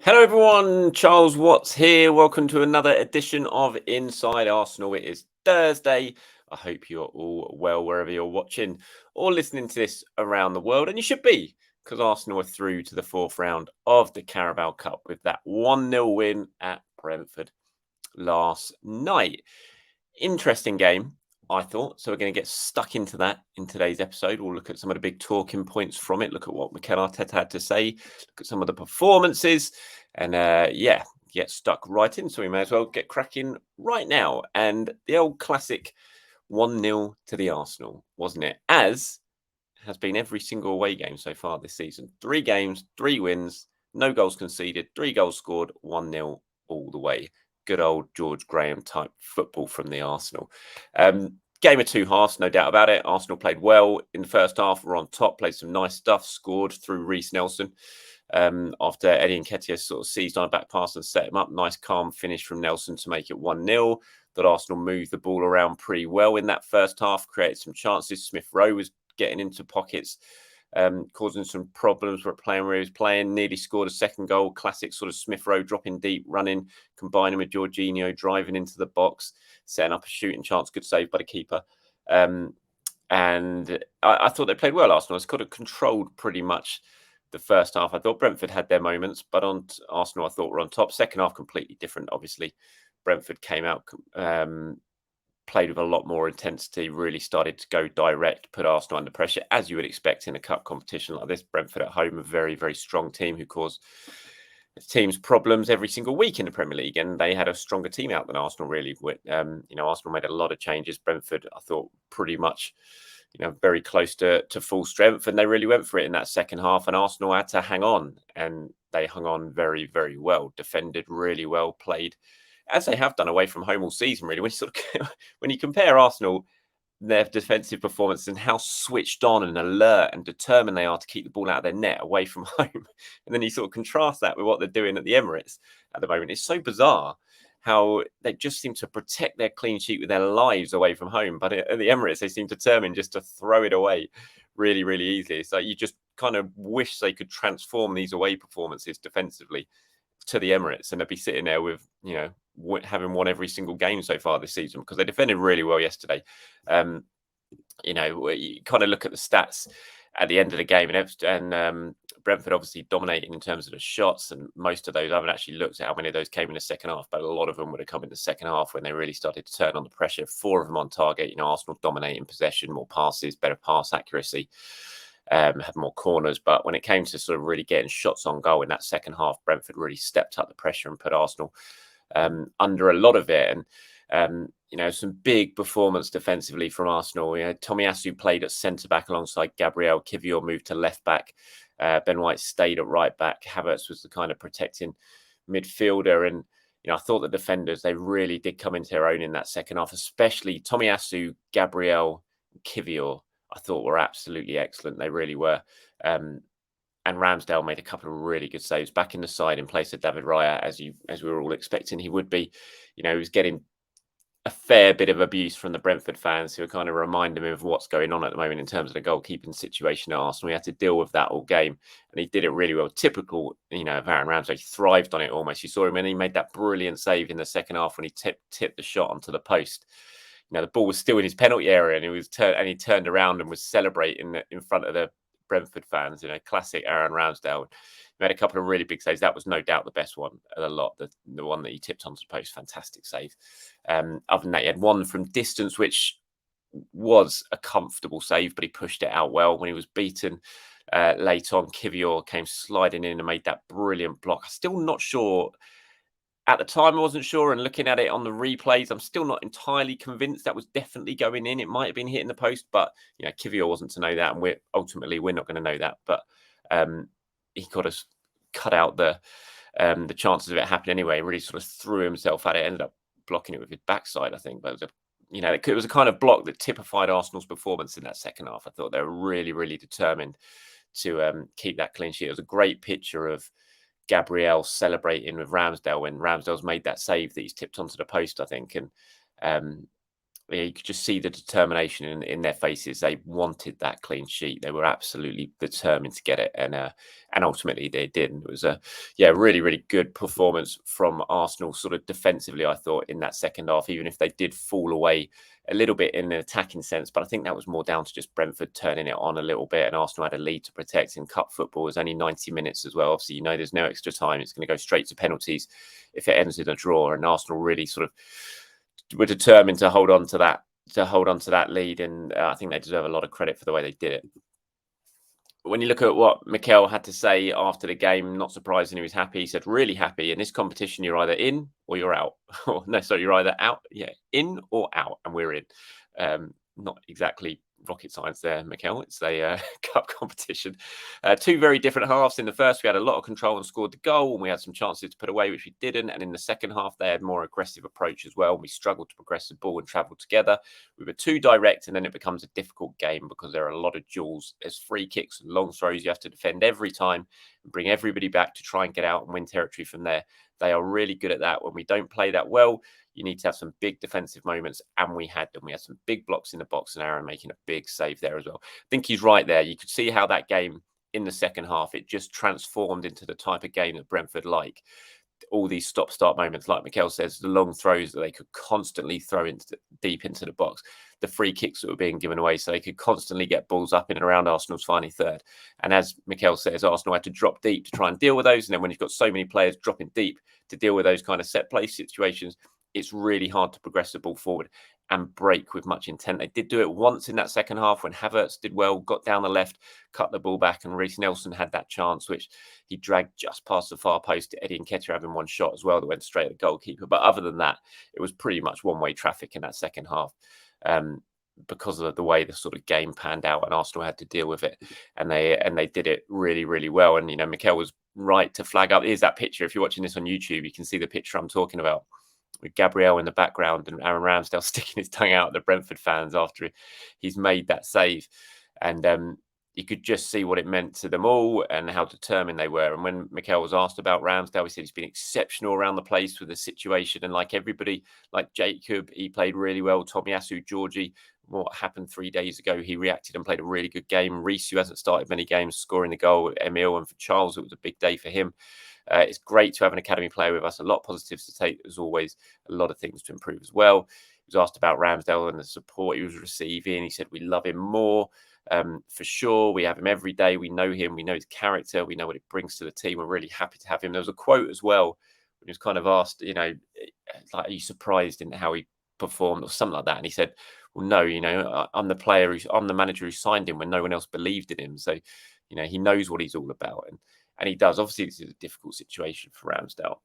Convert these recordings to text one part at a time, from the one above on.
Hello, everyone. Charles Watts here. Welcome to another edition of Inside Arsenal. It is Thursday. I hope you're all well wherever you're watching or listening to this around the world. And you should be, because Arsenal are through to the fourth round of the Carabao Cup with that 1-0 win at Brentford last night. Interesting game, I thought. So we're going to get stuck into that in today's episode. We'll look at some of the big talking points from it, look at what Mikel Arteta had to say, look at some of the performances, and get stuck right in. So we may as well get cracking right now. And the old classic 1-0 to the Arsenal, wasn't it? As has been every single away game so far this season. 3 games, 3 wins, no goals conceded, 3 goals scored, 1-0 all the way. Good old George Graham type football from the Arsenal. Game of 2 halves, no doubt about it. Arsenal played well in the first half, were on top, played some nice stuff, scored through Reece Nelson after Eddie Nketiah sort of seized on a back pass and set him up. Nice calm finish from Nelson to make it 1-0. That Arsenal moved the ball around pretty well in that first half, created some chances. Smith Rowe was getting into pockets, causing some problems playing where he was playing. Nearly scored a second goal. Classic sort of Smith Rowe dropping deep, running, combining with Jorginho, driving into the box, setting up a shooting chance. Good save by the keeper. And I thought they played well, Arsenal. It's kind of controlled pretty much the first half. I thought Brentford had their moments, but on Arsenal, I thought were on top. Second half, completely different, obviously. Brentford came out, played with a lot more intensity, really started to go direct, put Arsenal under pressure, as you would expect in a cup competition like this. Brentford at home, a very, very strong team who cause teams problems every single week in the Premier League, and they had a stronger team out than Arsenal, really. Arsenal made a lot of changes. Brentford, I thought, pretty much, very close to full strength, and they really went for it in that second half, and Arsenal had to hang on, and they hung on very, very well, defended really well, played as they have done away from home all season, really. When you compare Arsenal, their defensive performance and how switched on and alert and determined they are to keep the ball out of their net away from home, and then you sort of contrast that with what they're doing at the Emirates at the moment. It's so bizarre how they just seem to protect their clean sheet with their lives away from home, but at the Emirates they seem determined just to throw it away really, really easily. It's like you just kind of wish they could transform these away performances defensively to the Emirates, and they'd be sitting there with, having won every single game so far this season, because they defended really well yesterday. You kind of look at the stats at the end of the game, and Brentford obviously dominating in terms of the shots, and most of those, I haven't actually looked at how many of those came in the second half, but a lot of them would have come in the second half when they really started to turn on the pressure. 4 of them on target. Arsenal dominating possession, more passes, better pass accuracy. Had more corners, but when it came to sort of really getting shots on goal in that second half, Brentford really stepped up the pressure and put Arsenal under a lot of it. And some big performance defensively from Arsenal. Tomiyasu played at centre back alongside Gabriel. Kivior moved to left back. Ben White stayed at right back. Havertz was the kind of protecting midfielder. And I thought the defenders, they really did come into their own in that second half, especially Tomiyasu, Gabriel, Kivior. I thought were absolutely excellent. They really were. And Ramsdale made a couple of really good saves back in the side in place of David Raya, as we were all expecting he would be. He was getting a fair bit of abuse from the Brentford fans who are kind of reminding him of what's going on at the moment in terms of the goalkeeping situation at Arsenal. He had to deal with that all game, and he did it really well. Typical, of Aaron Ramsdale. He thrived on it almost. You saw him, and he made that brilliant save in the second half when he tipped the shot onto the post. The ball was still in his penalty area, and he turned around and was celebrating in front of the Brentford fans. Classic Aaron Ramsdale. Made a couple of really big saves. That was no doubt the best one of the lot. The one that he tipped onto the post, fantastic save. Other than that, he had one from distance, which was a comfortable save, but he pushed it out well when he was beaten. Late on, Kivior came sliding in and made that brilliant block. I'm still not sure. At the time, I wasn't sure, and looking at it on the replays, I'm still not entirely convinced that was definitely going in. It might have been hitting the post, but Kivior wasn't to know that, and we're not going to know that. But he got us cut out the chances of it happening anyway. Really sort of threw himself at it, ended up blocking it with his backside, I think. But it was a kind of block that typified Arsenal's performance in that second half. I thought they were really, really determined to keep that clean sheet. It was a great picture of Gabriel celebrating with Ramsdale when Ramsdale's made that save that he's tipped onto the post, I think. And Yeah, you could just see the determination in their faces. They wanted that clean sheet. They were absolutely determined to get it, and ultimately they did. And it was a really really good performance from Arsenal, sort of defensively. I thought in that second half, even if they did fall away a little bit in an attacking sense, but I think that was more down to just Brentford turning it on a little bit, and Arsenal had a lead to protect. In cup football, it was only 90 minutes as well. Obviously, there's no extra time. It's going to go straight to penalties if it ends in a draw, and Arsenal really sort of were determined to hold on to that lead, and I think they deserve a lot of credit for the way they did it. When you look at what Mikel had to say after the game, not surprising, he was happy. He said, "Really happy. In this competition, you're either in or you're out." No, sorry, you're either out, in or out, and we're in. Not exactly rocket science there, Mikel. It's a cup competition. Two very different halves. In the first, we had a lot of control and scored the goal, and we had some chances to put away, which we didn't. And in the second half, they had more aggressive approach as well. We struggled to progress the ball and travel together. We were too direct, and then it becomes a difficult game because there are a lot of duels. There's free kicks and long throws. You have to defend every time and bring everybody back to try and get out and win territory from there. They are really good at that. When we don't play that well, you need to have some big defensive moments, and we had them. We had some big blocks in the box, and Aaron making a big save there as well. I think he's right there. You could see how that game in the second half, it just transformed into the type of game that Brentford like. All these stop-start moments, like Mikel says, the long throws that they could constantly throw deep into the box, the free kicks that were being given away, so they could constantly get balls up in and around Arsenal's final third. And as Mikel says, Arsenal had to drop deep to try and deal with those. And then when you've got so many players dropping deep to deal with those kind of set play situations, it's really hard to progress the ball forward and break with much intent. They did do it once in that second half when Havertz did well, got down the left, cut the ball back, and Reece Nelson had that chance, which he dragged just past the far post. Eddie Nketiah having one shot as well that went straight at the goalkeeper. But other than that, it was pretty much one-way traffic in that second half. Because of the way the sort of game panned out, and Arsenal had to deal with it, and they did it really, really well. And Mikel was right to flag up. Here's that picture. If you're watching this on YouTube, you can see the picture I'm talking about, with Gabriel in the background and Aaron Ramsdale sticking his tongue out at the Brentford fans after he's made that save. And you could just see what it meant to them all and how determined they were. And when Mikel was asked about Ramsdale, he said he's been exceptional around the place with the situation. And like everybody, like Jacob, he played really well. Tomiyasu, Georgie, what happened 3 days ago, he reacted and played a really good game. Reece, who hasn't started many games, scoring the goal. Emile, and for Charles, it was a big day for him. It's great to have an academy player with us. A lot of positives to take, as always. A lot of things to improve as well. He was asked about Ramsdale and the support he was receiving. He said, "We love him more. For sure. We have him every day. We know him. We know his character. We know what it brings to the team. We're really happy to have him." There was a quote as well when he was kind of asked, like, "Are you surprised in how he performed?" or something like that. And he said, "Well, no, I'm the manager who signed him when no one else believed in him. So, he knows what he's all about." And he does. Obviously, this is a difficult situation for Ramsdale,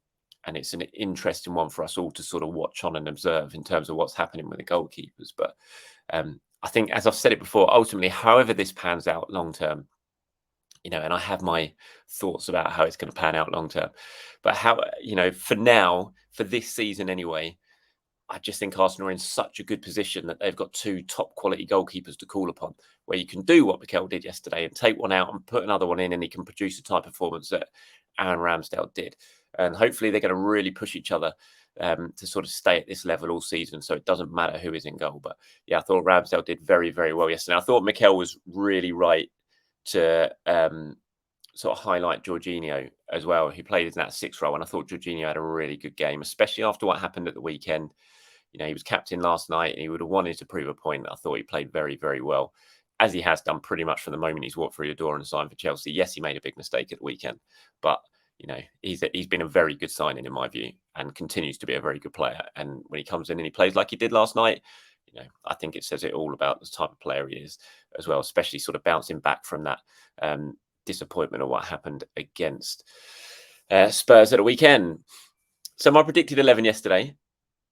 and it's an interesting one for us all to sort of watch on and observe in terms of what's happening with the goalkeepers. But I think, as I've said it before, ultimately, however this pans out long term, and I have my thoughts about how it's going to pan out long term, but how, for now, for this season anyway, I just think Arsenal are in such a good position that they've got two top quality goalkeepers to call upon, where you can do what Mikel did yesterday and take one out and put another one in, and he can produce the type of performance that Aaron Ramsdale did. And hopefully they're going to really push each other to sort of stay at this level all season, so it doesn't matter who is in goal. But yeah, I thought Ramsdale did very, very well yesterday. I thought Mikel was really right to sort of highlight Jorginho as well. He played in that 6 role, and I thought Jorginho had a really good game, especially after what happened at the weekend. He was captain last night, and he would have wanted to prove a point. I thought he played very, very well, as he has done pretty much from the moment he's walked through the door and signed for Chelsea. Yes, he made a big mistake at the weekend, but he's been a very good signing in my view, and continues to be a very good player. And when he comes in and he plays like he did last night, I think it says it all about the type of player he is as well, especially sort of bouncing back from that disappointment of what happened against Spurs at the weekend. So my predicted 11 yesterday,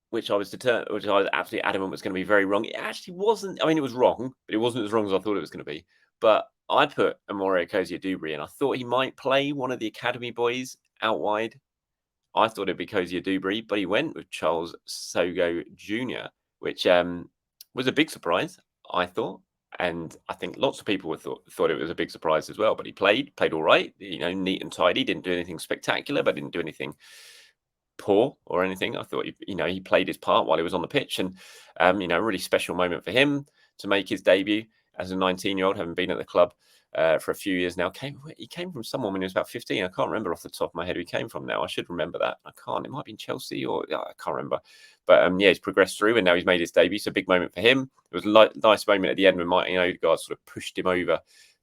which I was absolutely adamant was going to be very wrong. It actually wasn't. I mean, it was wrong, but it wasn't as wrong as I thought it was going to be. But I put Amore Cozier-Dubry, and I thought he might play one of the academy boys out wide. I thought it'd be Cozier-Dubry, but he went with Charles Sogo Jr., which was a big surprise, I thought. And I think lots of people thought it was a big surprise as well. But he played all right, neat and tidy. Didn't do anything spectacular, but didn't do anything poor or anything. I thought he played his part while he was on the pitch, and a really special moment for him to make his debut as a 19-year-old, having been at the club for a few years now. He came from someone when he was about 15. I can't remember off the top of my head who he came from now. I should remember that. I can't. It might be Chelsea or I can't remember. But he's progressed through and now he's made his debut. So a big moment for him. It was a nice moment at the end when Martin Odegaard sort of pushed him over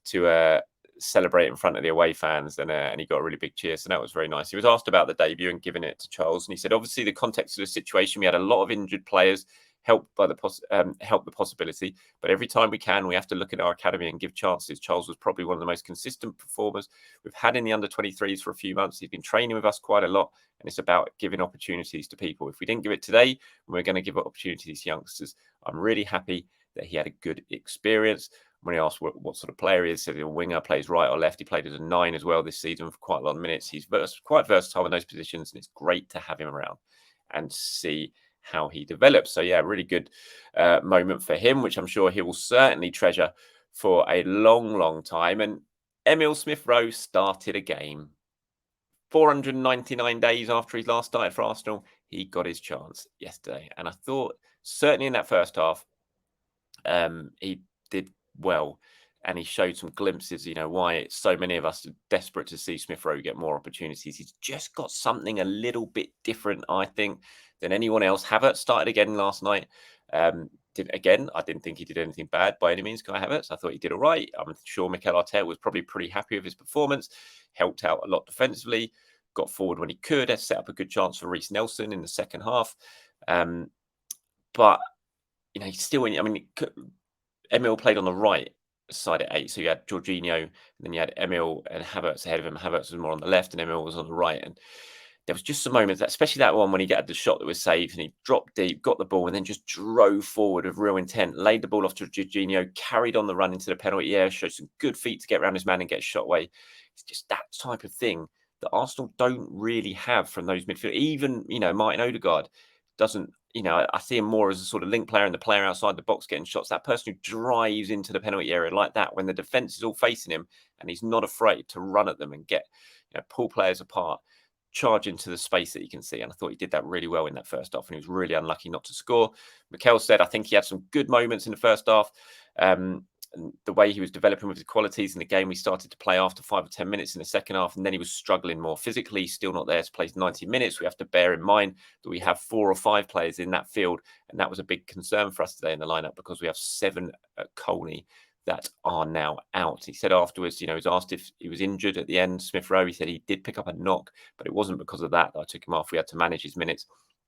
to celebrate in front of the away fans, and he got a really big cheer. So that was very nice. He was asked about the debut and giving it to Charles, and he said, obviously, the context of the situation, we had a lot of injured players, helped by the possibility. But every time we can, we have to look at our academy and give chances. Charles was probably one of the most consistent performers we've had in the under-23s for a few months. He's been training with us quite a lot, and it's about giving opportunities to people. If we didn't give it today, we're going to give opportunities to youngsters. I'm really happy that he had a good experience. When he asked what sort of player he is, said he's a winger, plays right or left. He played as a 9 as well this season for quite a lot of minutes. He's quite versatile in those positions, and it's great to have him around and see how he develops. So, yeah, really good moment for him, which I'm sure he will certainly treasure for a long, long time. And Emile Smith Rowe started a game. 499 days after he last started for Arsenal, he got his chance yesterday. And I thought, certainly in that first half, he did well, and he showed some glimpses, why so many of us are desperate to see Smith Rowe get more opportunities. He's just got something a little bit different, I think, than anyone else. Havertz started again last night. I didn't think he did anything bad by any means, Kai Havertz. I thought he did all right. I'm sure Mikel Arteta was probably pretty happy with his performance, helped out a lot defensively, got forward when he could, has set up a good chance for Reece Nelson in the second half. But, he's still in, Emile played on the right side at 8. So you had Jorginho, and then you had Emile and Havertz ahead of him. Havertz was more on the left and Emile was on the right. And there was just some moments, especially that one when he got the shot that was saved and he dropped deep, got the ball, and then just drove forward with real intent, laid the ball off to Jorginho, carried on the run into the penalty area, showed some good feet to get around his man and get shot away. It's just that type of thing that Arsenal don't really have from those midfielders. Even, Martin Odegaard doesn't, I see him more as a sort of link player and the player outside the box getting shots. That person who drives into the penalty area like that when the defence is all facing him and he's not afraid to run at them and get, pull players apart, charge into the space that you can see. And I thought he did that really well in that first half, and he was really unlucky not to score. Mikel said, I think he had some good moments in the first half. And the way he was developing with his qualities in the game, we started to play after 5 or 10 minutes in the second half, and then he was struggling more physically, still not there to play 90 minutes. We have to bear in mind that we have 4 or 5 players in that field, and that was a big concern for us today in the lineup because we have 7 at Colney that are now out. He said afterwards, he was asked if he was injured at the end, Smith Rowe. He said he did pick up a knock, but it wasn't because of that I took him off. We had to manage his minutes.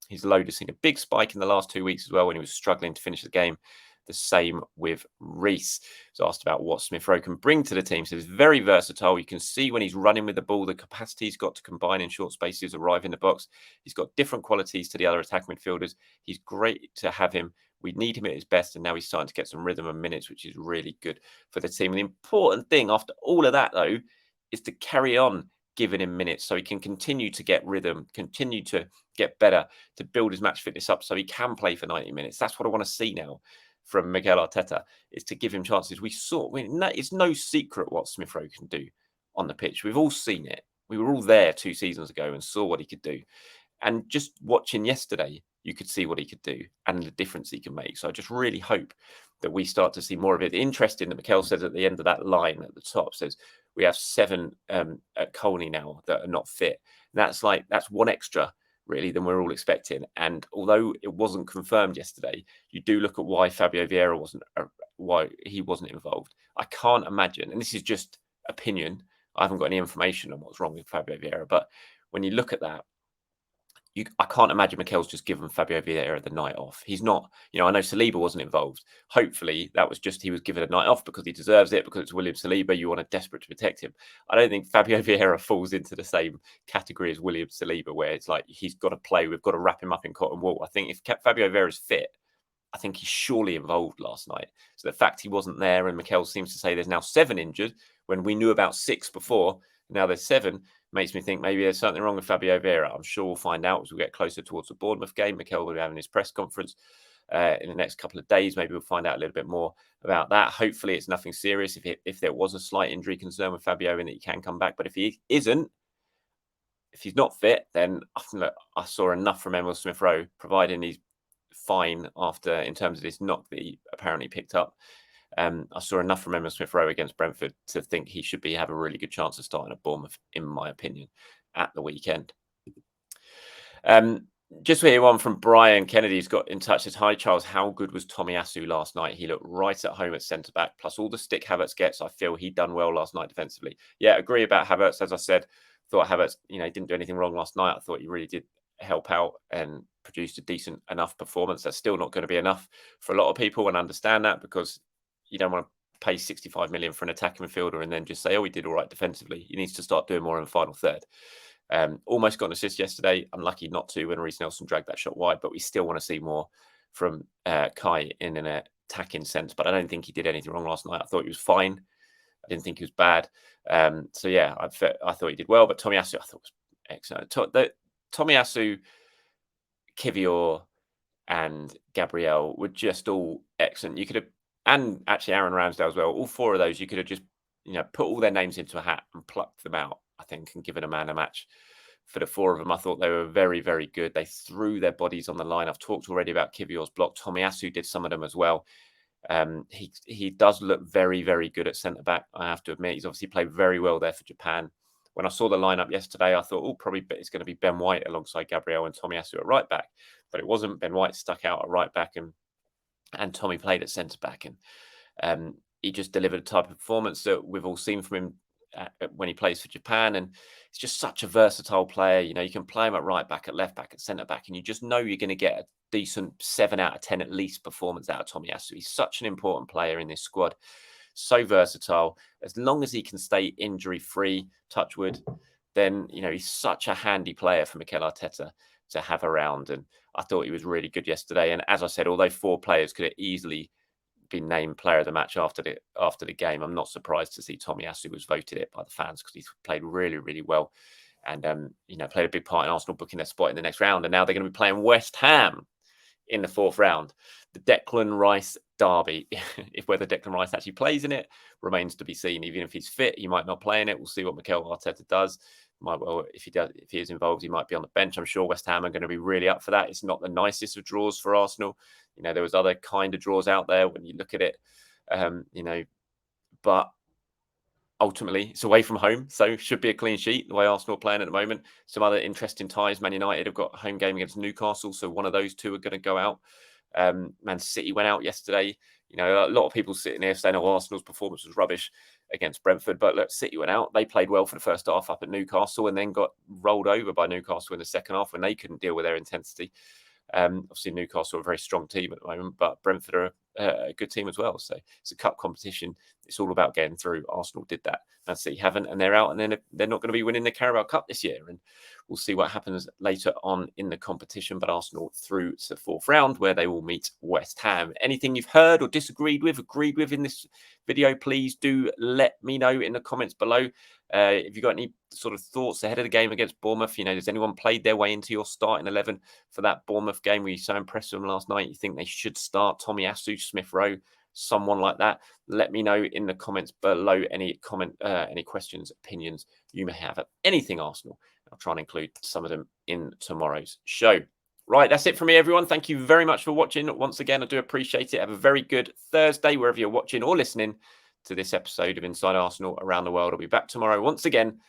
His load has seen a big spike in the last 2 weeks as well when he was struggling to finish the game. The same with Reece. He was asked about what Smith Rowe can bring to the team. So he's very versatile. You can see when he's running with the ball, the capacity he's got to combine in short spaces, arrive in the box. He's got different qualities to the other attacking midfielders. He's great to have him. We need him at his best, and now he's starting to get some rhythm and minutes, which is really good for the team. And the important thing after all of that, though, is to carry on giving him minutes so he can continue to get rhythm, continue to get better, to build his match fitness up so he can play for 90 minutes. That's what I want to see now from Mikel Arteta, is to give him chances. It's no secret what Smith Rowe can do on the pitch. We've all seen it. We were all there 2 seasons ago and saw what he could do. And just watching yesterday, you could see what he could do and the difference he can make. So I just really hope that we start to see more of it. Interesting that Mikel says at the end of that line at the top, says we have 7 at Colney now that are not fit. And that's 1 extra really than we're all expecting. And although it wasn't confirmed yesterday, you do look at why Fabio Vieira why he wasn't involved. I can't imagine, and this is just opinion, I haven't got any information on what's wrong with Fabio Vieira, but when you look at that, I can't imagine Mikel's just given Fabio Vieira the night off. He's not, I know Saliba wasn't involved. Hopefully that was just he was given a night off because he deserves it, because it's William Saliba. You want to desperate to protect him. I don't think Fabio Vieira falls into the same category as William Saliba, where it's like he's got to play. We've got to wrap him up in cotton wool. I think if Fabio Vieira's fit, I think he's surely involved last night. So the fact he wasn't there, and Mikel seems to say there's now 7 injured when we knew about 6 before, now there's 7, makes me think maybe there's something wrong with Fabio Vieira. I'm sure we'll find out as we get closer towards the Bournemouth game. Mikel will be having his press conference in the next couple of days. Maybe we'll find out a little bit more about that. Hopefully it's nothing serious if there was a slight injury concern with Fabio and that he can come back. But if he isn't, if he's not fit, then I saw enough from Emile Smith Rowe, providing he's fine after in terms of this knock that he apparently picked up. I saw enough from Emile Smith Rowe against Brentford to think he should have a really good chance of starting at Bournemouth, in my opinion, at the weekend. Just here one from Brian Kennedy's got in touch. Says, hi Charles, how good was Tomiyasu last night? He looked right at home at centre back. Plus all the stick Havertz gets, I feel he done well last night defensively. Yeah, agree about Havertz. As I said, thought Havertz, didn't do anything wrong last night. I thought he really did help out and produced a decent enough performance. That's still not going to be enough for a lot of people, and understand that, because you don't want to pay 65 million for an attacking midfielder and then just say, oh, he did all right defensively. He needs to start doing more in the final third. Almost got an assist yesterday. Unlucky not to when Reece Nelson dragged that shot wide, but we still want to see more from Kai in an attacking sense. But I don't think he did anything wrong last night. I thought he was fine. I didn't think he was bad. So yeah, I thought he did well. But Tomiyasu, I thought was excellent. Tomiyasu, Kivior, and Gabriel were just all excellent. You could have, and actually Aaron Ramsdale as well. All four of those, you could have just put all their names into a hat and plucked them out, I think, and given a man a match. For the four of them, I thought they were very, very good. They threw their bodies on the line. I've talked already about Kivior's block. Tomiyasu did some of them as well. He does look very, very good at centre back, I have to admit. He's obviously played very well there for Japan. When I saw the lineup yesterday, I thought, oh, probably it's going to be Ben White alongside Gabriel and Tomiyasu at right back. But it wasn't. Ben White stuck out at right back, and Tommy played at centre back. And he just delivered a type of performance that we've all seen from him when he plays for Japan. And he's just such a versatile player. You can play him at right back, at left back, at centre back, and you just know you're going to get a decent 7 out of 10 at least performance out of Tomiyasu. He's such an important player in this squad. So versatile. As long as he can stay injury free, touch wood, then he's such a handy player for Mikel Arteta to have around. And I thought he was really good yesterday. And as I said, although 4 players could have easily been named player of the match after the game, I'm not surprised to see Tomiyasu was voted it by the fans, because he's played really, really well, and played a big part in Arsenal booking their spot in the next round. And now they're going to be playing West Ham in the 4th round, the Declan Rice derby. If whether Declan Rice actually plays in it remains to be seen. Even if he's fit, he might not play in it. We'll see what Mikel Arteta does. If he is involved, he might be on the bench. I'm sure West Ham are going to be really up for that. It's not the nicest of draws for Arsenal. There was other kind of draws out there when you look at it, but ultimately it's away from home, so should be a clean sheet the way Arsenal are playing at the moment. Some other interesting ties. Man United have got a home game against Newcastle, so one of those two are going to go out. Man City went out yesterday. A lot of people sitting here saying, oh, Arsenal's performance was rubbish against Brentford. But look, City went out. They played well for the first half up at Newcastle, and then got rolled over by Newcastle in the second half when they couldn't deal with their intensity. Obviously, Newcastle are a very strong team at the moment, but Brentford are a good team as well. So it's a cup competition. It's all about getting through. Arsenal did that. Man City haven't, and they're out, and then they're not going to be winning the Carabao Cup this year. And we'll see what happens later on in the competition. But Arsenal through to the 4th round, where they will meet West Ham. Anything you've heard or disagreed with, agreed with in this video, please do let me know in the comments below. If you've got any sort of thoughts ahead of the game against Bournemouth, has anyone played their way into your starting 11 for that Bournemouth game? Were you so impressed with them last night? You think they should start Tomiyasu, Smith Rowe, someone like that? Let me know in the comments below any questions, opinions you may have of anything Arsenal. I'll try and include some of them in tomorrow's show. Right, that's it from me, everyone. Thank you very much for watching. Once again, I do appreciate it. Have a very good Thursday, wherever you're watching or listening to this episode of Inside Arsenal Around the World. I'll be back tomorrow once again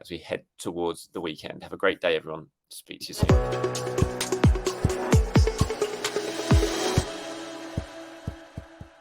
as we head towards the weekend. Have a great day, everyone. Speak to you soon.